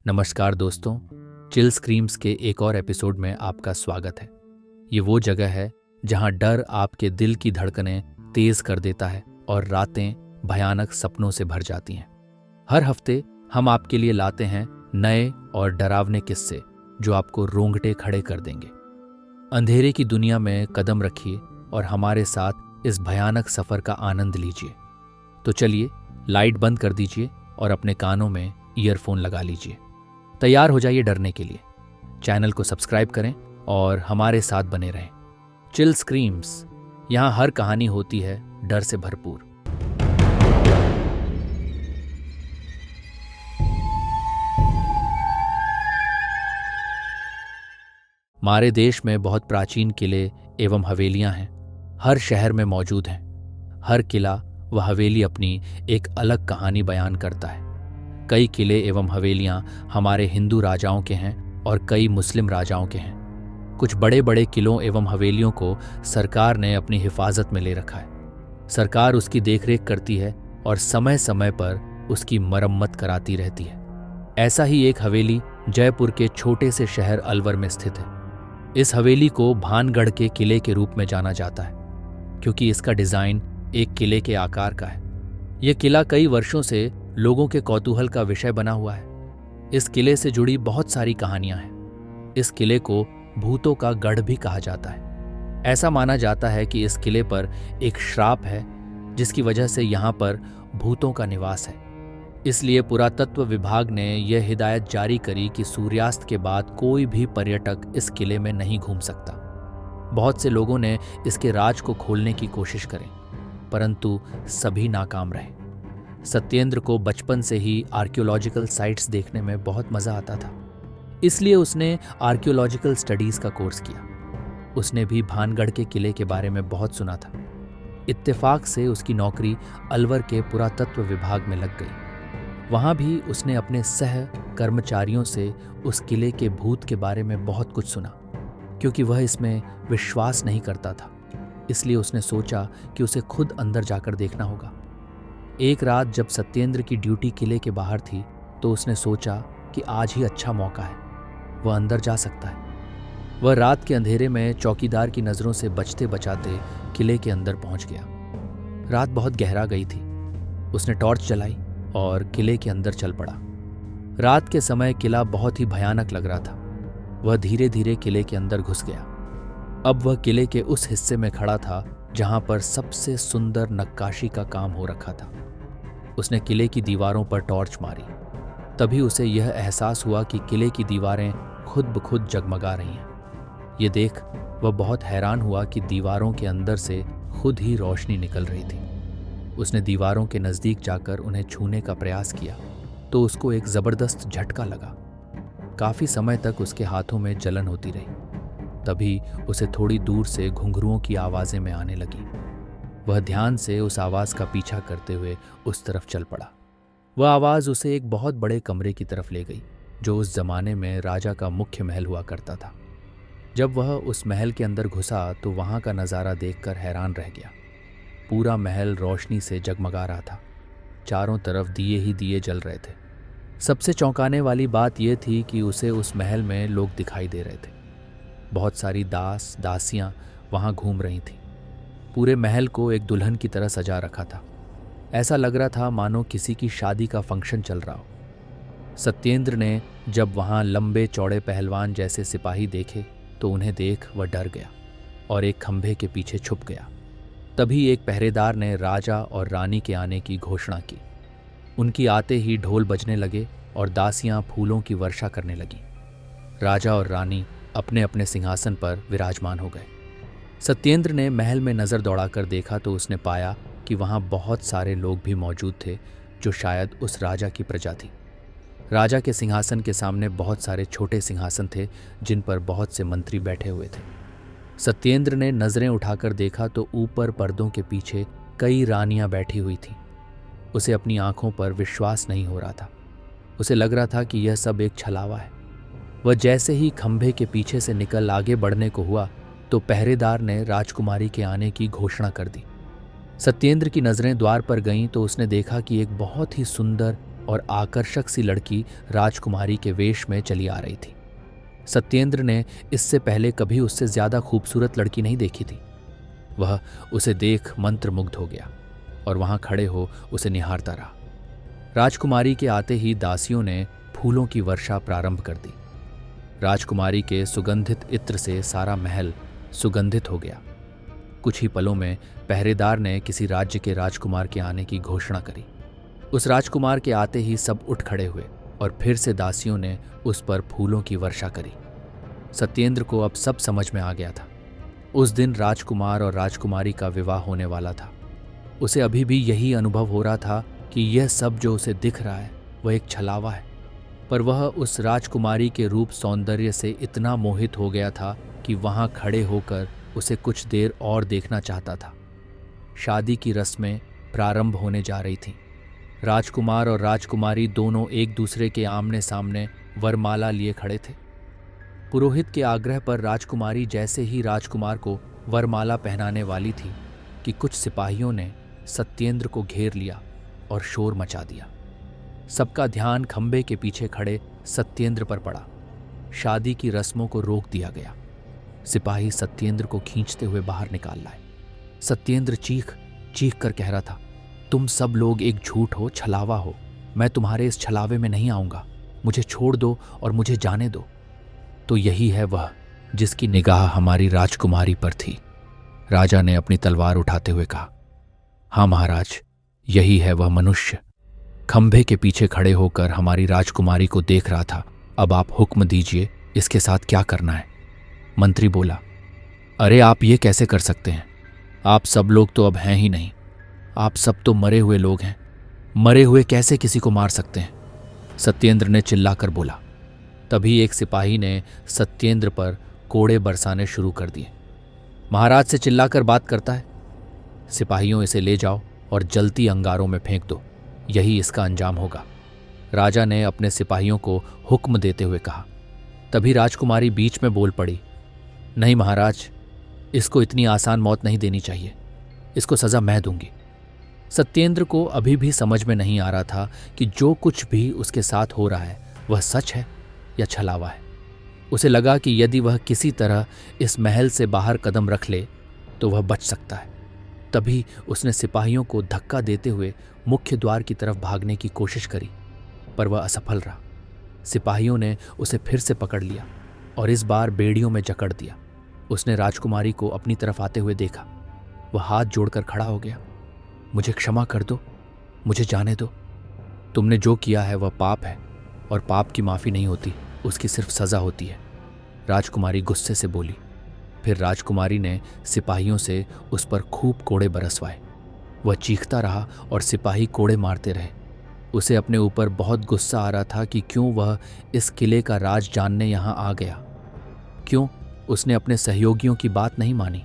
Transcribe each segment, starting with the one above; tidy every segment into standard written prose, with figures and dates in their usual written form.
नमस्कार दोस्तों, chill screams के एक और एपिसोड में आपका स्वागत है। ये वो जगह है जहां डर आपके दिल की धड़कनें तेज कर देता है और रातें भयानक सपनों से भर जाती हैं। हर हफ्ते हम आपके लिए लाते हैं नए और डरावने किस्से जो आपको रोंगटे खड़े कर देंगे। अंधेरे की दुनिया में कदम रखिए और हमारे साथ इस भयानक सफर का आनंद लीजिए। तो चलिए, लाइट बंद कर दीजिए और अपने कानों में ईयरफोन लगा लीजिए। तैयार हो जाइए डरने के लिए। चैनल को सब्सक्राइब करें और हमारे साथ बने रहें। चिल स्क्रीम्स, यहाँ हर कहानी होती है डर से भरपूर। हमारे देश में बहुत प्राचीन किले एवं हवेलियां हैं। हर शहर में मौजूद हैं। हर किला व हवेली अपनी एक अलग कहानी बयान करता है। कई किले एवं हवेलियां हमारे हिंदू राजाओं के हैं और कई मुस्लिम राजाओं के हैं। कुछ बड़े बड़े किलों एवं हवेलियों को सरकार ने अपनी हिफाजत में ले रखा है। सरकार उसकी देखरेख करती है और समय समय पर उसकी मरम्मत कराती रहती है। ऐसा ही एक हवेली जयपुर के छोटे से शहर अलवर में स्थित है। इस हवेली को भानगढ़ के किले के रूप में जाना जाता है क्योंकि इसका डिजाइन एक किले के आकार का है। यह किला कई वर्षों से लोगों के कौतूहल का विषय बना हुआ है। इस किले से जुड़ी बहुत सारी कहानियां हैं। इस किले को भूतों का गढ़ भी कहा जाता है। ऐसा माना जाता है कि इस किले पर एक श्राप है जिसकी वजह से यहाँ पर भूतों का निवास है। इसलिए पुरातत्व विभाग ने यह हिदायत जारी करी कि सूर्यास्त के बाद कोई भी पर्यटक इस किले में नहीं घूम सकता। बहुत से लोगों ने इसके राज को खोलने की कोशिश करी, परंतु सभी नाकाम रहे। सत्येंद्र को बचपन से ही आर्कियोलॉजिकल साइट्स देखने में बहुत मजा आता था, इसलिए उसने आर्कियोलॉजिकल स्टडीज का कोर्स किया। उसने भी भानगढ़ के किले के बारे में बहुत सुना था। इत्तेफाक से उसकी नौकरी अलवर के पुरातत्व विभाग में लग गई। वहां भी उसने अपने सह कर्मचारियों से उस किले के भूत के बारे में बहुत कुछ सुना। क्योंकि वह इसमें विश्वास नहीं करता था, इसलिए उसने सोचा कि उसे खुद अंदर जाकर देखना होगा। एक रात जब सत्येंद्र की ड्यूटी किले के बाहर थी तो उसने सोचा कि आज ही अच्छा मौका है, वह अंदर जा सकता है। वह रात के अंधेरे में चौकीदार की नज़रों से बचते बचाते किले के अंदर पहुंच गया। रात बहुत गहरा गई थी। उसने टॉर्च जलाई और किले के अंदर चल पड़ा। रात के समय किला बहुत ही भयानक लग रहा था। वह धीरे धीरे किले के अंदर घुस गया। अब वह किले के उस हिस्से में खड़ा था जहां पर सबसे सुंदर नक्काशी का काम हो रखा था। उसने किले की दीवारों पर टॉर्च मारी। तभी उसे यह एहसास हुआ कि किले की दीवारें खुद ब खुद जगमगा रही हैं। ये देख वह बहुत हैरान हुआ कि दीवारों के अंदर से खुद ही रोशनी निकल रही थी। उसने दीवारों के नज़दीक जाकर उन्हें छूने का प्रयास किया तो उसको एक ज़बरदस्त झटका लगा। काफ़ी समय तक उसके हाथों में जलन होती रही। तभी उसे थोड़ी दूर से घुंघरुओं की आवाज़ें में आने लगी। वह ध्यान से उस आवाज़ का पीछा करते हुए उस तरफ चल पड़ा। वह आवाज़ उसे एक बहुत बड़े कमरे की तरफ ले गई जो उस जमाने में राजा का मुख्य महल हुआ करता था। जब वह उस महल के अंदर घुसा तो वहाँ का नज़ारा देखकर हैरान रह गया। पूरा महल रोशनी से जगमगा रहा था। चारों तरफ दिए ही दिए जल रहे थे। सबसे चौंकाने वाली बात यह थी कि उसे उस महल में लोग दिखाई दे रहे थे। बहुत सारी दास दासियाँ वहाँ घूम रही थीं। पूरे महल को एक दुल्हन की तरह सजा रखा था। ऐसा लग रहा था मानो किसी की शादी का फंक्शन चल रहा हो। सत्येंद्र ने जब वहाँ लंबे चौड़े पहलवान जैसे सिपाही देखे तो उन्हें देख वह डर गया और एक खंभे के पीछे छुप गया। तभी एक पहरेदार ने राजा और रानी के आने की घोषणा की। उनकी आते ही ढोल बजने लगे और दासियां फूलों की वर्षा करने लगीं। राजा और रानी अपने अपने सिंहासन पर विराजमान हो गए। सत्येंद्र ने महल में नज़र दौड़ाकर देखा तो उसने पाया कि वहाँ बहुत सारे लोग भी मौजूद थे जो शायद उस राजा की प्रजा थी। राजा के सिंहासन के सामने बहुत सारे छोटे सिंहासन थे जिन पर बहुत से मंत्री बैठे हुए थे। सत्येंद्र ने नज़रें उठाकर देखा तो ऊपर पर्दों के पीछे कई रानियां बैठी हुई थीं। उसे अपनी आंखों पर विश्वास नहीं हो रहा था। उसे लग रहा था कि यह सब एक छलावा है। वह जैसे ही खंभे के पीछे से निकल आगे बढ़ने को हुआ तो पहरेदार ने राजकुमारी के आने की घोषणा कर दी। सत्येंद्र की नज़रें द्वार पर गईं तो उसने देखा कि एक बहुत ही सुंदर और आकर्षक सी लड़की राजकुमारी के वेश में चली आ रही थी। सत्येंद्र ने इससे पहले कभी उससे ज्यादा खूबसूरत लड़की नहीं देखी थी। वह उसे देख मंत्रमुग्ध हो गया और वहां खड़े हो उसे निहारता रहा। राजकुमारी के आते ही दासियों ने फूलों की वर्षा प्रारंभ कर दी। राजकुमारी के सुगंधित इत्र से सारा महल सुगंधित हो गया। कुछ ही पलों में पहरेदार ने किसी राज्य के राजकुमार के आने की घोषणा करी। उस राजकुमार के आते ही सब उठ खड़े हुए और फिर से दासियों ने उस पर फूलों की वर्षा करी। सत्येंद्र को अब सब समझ में आ गया था। उस दिन राजकुमार और राजकुमारी का विवाह होने वाला था। उसे अभी भी यही अनुभव हो रहा था कि यह सब जो उसे दिख रहा है वह एक छलावा है, पर वह उस राजकुमारी के रूप सौंदर्य से इतना मोहित हो गया था कि वहां खड़े होकर उसे कुछ देर और देखना चाहता था। शादी की रस्में प्रारंभ होने जा रही थीं। राजकुमार और राजकुमारी दोनों एक दूसरे के आमने सामने वरमाला लिए खड़े थे। पुरोहित के आग्रह पर राजकुमारी जैसे ही राजकुमार को वरमाला पहनाने वाली थी कि कुछ सिपाहियों ने सत्येंद्र को घेर लिया और शोर मचा दिया। सबका ध्यान खंबे के पीछे खड़े सत्येंद्र पर पड़ा। शादी की रस्मों को रोक दिया गया। सिपाही सत्येंद्र को खींचते हुए बाहर निकाल लाए। सत्येंद्र चीख चीख कर कह रहा था, तुम सब लोग एक झूठ हो, छलावा हो। मैं तुम्हारे इस छलावे में नहीं आऊंगा। मुझे छोड़ दो और मुझे जाने दो। तो यही है वह जिसकी निगाह हमारी राजकुमारी पर थी, राजा ने अपनी तलवार उठाते हुए कहा। हाँ महाराज, यही है वह मनुष्य। खंभे के पीछे खड़े होकर हमारी राजकुमारी को देख रहा था। अब आप हुक्म दीजिए, इसके साथ क्या करना है। मंत्री बोला, अरे आप ये कैसे कर सकते हैं? आप सब लोग तो अब हैं ही नहीं। आप सब तो मरे हुए लोग हैं। मरे हुए कैसे किसी को मार सकते हैं? सत्येंद्र ने चिल्लाकर बोला। तभी एक सिपाही ने सत्येंद्र पर कोड़े बरसाने शुरू कर दिए। महाराज से चिल्लाकर बात करता है। सिपाहियों, इसे ले जाओ और जलती अंगारों में फेंक दो। यही इसका अंजाम होगा, राजा ने अपने सिपाहियों को हुक्म देते हुए कहा। तभी राजकुमारी बीच में बोल पड़ी, नहीं महाराज, इसको इतनी आसान मौत नहीं देनी चाहिए। इसको सजा मैं दूंगी। सत्येंद्र को अभी भी समझ में नहीं आ रहा था कि जो कुछ भी उसके साथ हो रहा है वह सच है या छलावा है। उसे लगा कि यदि वह किसी तरह इस महल से बाहर कदम रख ले तो वह बच सकता है। तभी उसने सिपाहियों को धक्का देते हुए मुख्य द्वार की तरफ भागने की कोशिश करी, पर वह असफल रहा। सिपाहियों ने उसे फिर से पकड़ लिया और इस बार बेड़ियों में जकड़ दिया। उसने राजकुमारी को अपनी तरफ आते हुए देखा। वह हाथ जोड़कर खड़ा हो गया। मुझे क्षमा कर दो, मुझे जाने दो। तुमने जो किया है वह पाप है और पाप की माफ़ी नहीं होती, उसकी सिर्फ सज़ा होती है, राजकुमारी गुस्से से बोली। फिर राजकुमारी ने सिपाहियों से उस पर खूब कोड़े बरसवाए। वह चीखता रहा और सिपाही कोड़े मारते रहे। उसे अपने ऊपर बहुत गुस्सा आ रहा था कि क्यों वह इस किले का राज जानने यहाँ आ गया। क्यों उसने अपने सहयोगियों की बात नहीं मानी।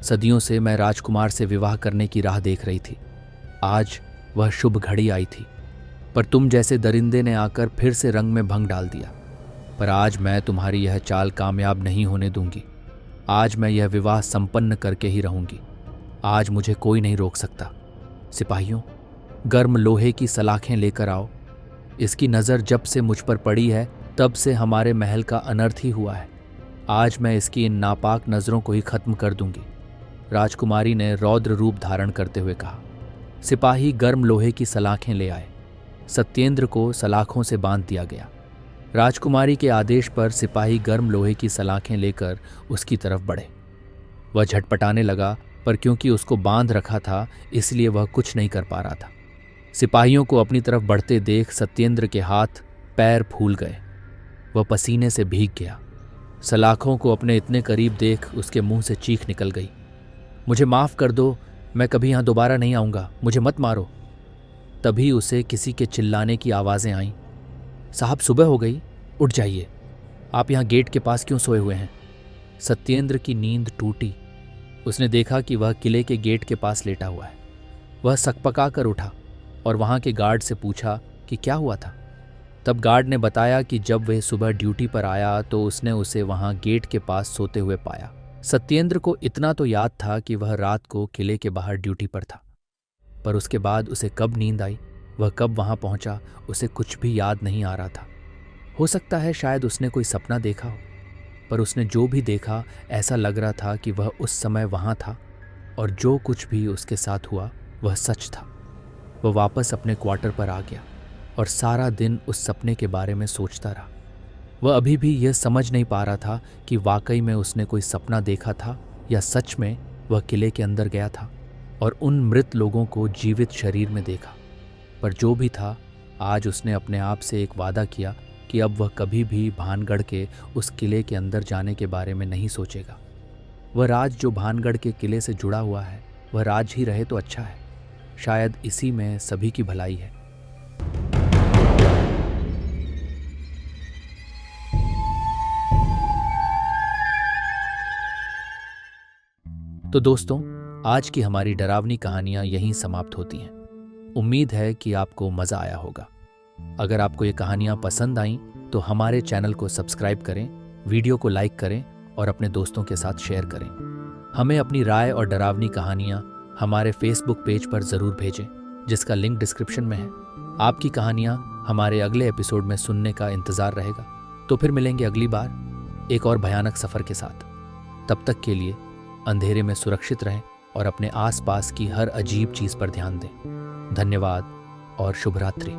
सदियों से मैं राजकुमार से विवाह करने की राह देख रही थी। आज वह शुभ घड़ी आई थी, पर तुम जैसे दरिंदे ने आकर फिर से रंग में भंग डाल दिया। पर आज मैं तुम्हारी यह चाल कामयाब नहीं होने दूंगी। आज मैं यह विवाह संपन्न करके ही रहूंगी। आज मुझे कोई नहीं रोक सकता। सिपाहियों, गर्म लोहे की सलाखें लेकर आओ। इसकी नज़र जब से मुझ पर पड़ी है तब से हमारे महल का अनर्थ ही हुआ है। आज मैं इसकी इन नापाक नज़रों को ही खत्म कर दूंगी, राजकुमारी ने रौद्र रूप धारण करते हुए कहा। सिपाही गर्म लोहे की सलाखें ले आए। सत्येंद्र को सलाखों से बांध दिया गया। राजकुमारी के आदेश पर सिपाही गर्म लोहे की सलाखें लेकर उसकी तरफ बढ़े। वह झटपटाने लगा, पर क्योंकि उसको बांध रखा था इसलिए वह कुछ नहीं कर पा रहा था। सिपाहियों को अपनी तरफ बढ़ते देख सत्येंद्र के हाथ पैर फूल गए। वह पसीने से भीग गया। सलाखों को अपने इतने करीब देख उसके मुंह से चीख निकल गई। मुझे माफ़ कर दो, मैं कभी यहाँ दोबारा नहीं आऊँगा, मुझे मत मारो। तभी उसे किसी के चिल्लाने की आवाज़ें आईं। साहब, सुबह हो गई, उठ जाइए। आप यहाँ गेट के पास क्यों सोए हुए हैं? सत्येंद्र की नींद टूटी। उसने देखा कि वह किले के गेट के पास लेटा हुआ है। वह सकपका कर उठा और वहाँ के गार्ड से पूछा कि क्या हुआ था। तब गार्ड ने बताया कि जब वह सुबह ड्यूटी पर आया तो उसने उसे वहाँ गेट के पास सोते हुए पाया। सत्येंद्र को इतना तो याद था कि वह रात को किले के बाहर ड्यूटी पर था, पर उसके बाद उसे कब नींद आई वह कब वहां पहुंचा उसे कुछ भी याद नहीं आ रहा था। हो सकता है शायद उसने कोई सपना देखा हो, पर उसने जो भी देखा ऐसा लग रहा था कि वह उस समय वहां था और जो कुछ भी उसके साथ हुआ वह सच था। वह वापस अपने क्वार्टर पर आ गया और सारा दिन उस सपने के बारे में सोचता रहा। वह अभी भी यह समझ नहीं पा रहा था कि वाकई में उसने कोई सपना देखा था या सच में वह किले के अंदर गया था और उन मृत लोगों को जीवित शरीर में देखा। पर जो भी था, आज उसने अपने आप से एक वादा किया कि अब वह कभी भी भानगढ़ के उस किले के अंदर जाने के बारे में नहीं सोचेगा। वह राज जो भानगढ़ के किले से जुड़ा हुआ है वह राज ही रहे तो अच्छा है। शायद इसी में सभी की भलाई है। तो दोस्तों, आज की हमारी डरावनी कहानियां यहीं समाप्त होती हैं। उम्मीद है कि आपको मजा आया होगा। अगर आपको ये कहानियां पसंद आईं तो हमारे चैनल को सब्सक्राइब करें, वीडियो को लाइक करें और अपने दोस्तों के साथ शेयर करें। हमें अपनी राय और डरावनी कहानियां हमारे फेसबुक पेज पर ज़रूर भेजें, जिसका लिंक डिस्क्रिप्शन में है। आपकी कहानियां हमारे अगले एपिसोड में सुनने का इंतज़ार रहेगा। तो फिर मिलेंगे अगली बार एक और भयानक सफ़र के साथ। तब तक के लिए अंधेरे में सुरक्षित रहें और अपने आसपास की हर अजीब चीज़ पर ध्यान दें। धन्यवाद और शुभ रात्रि।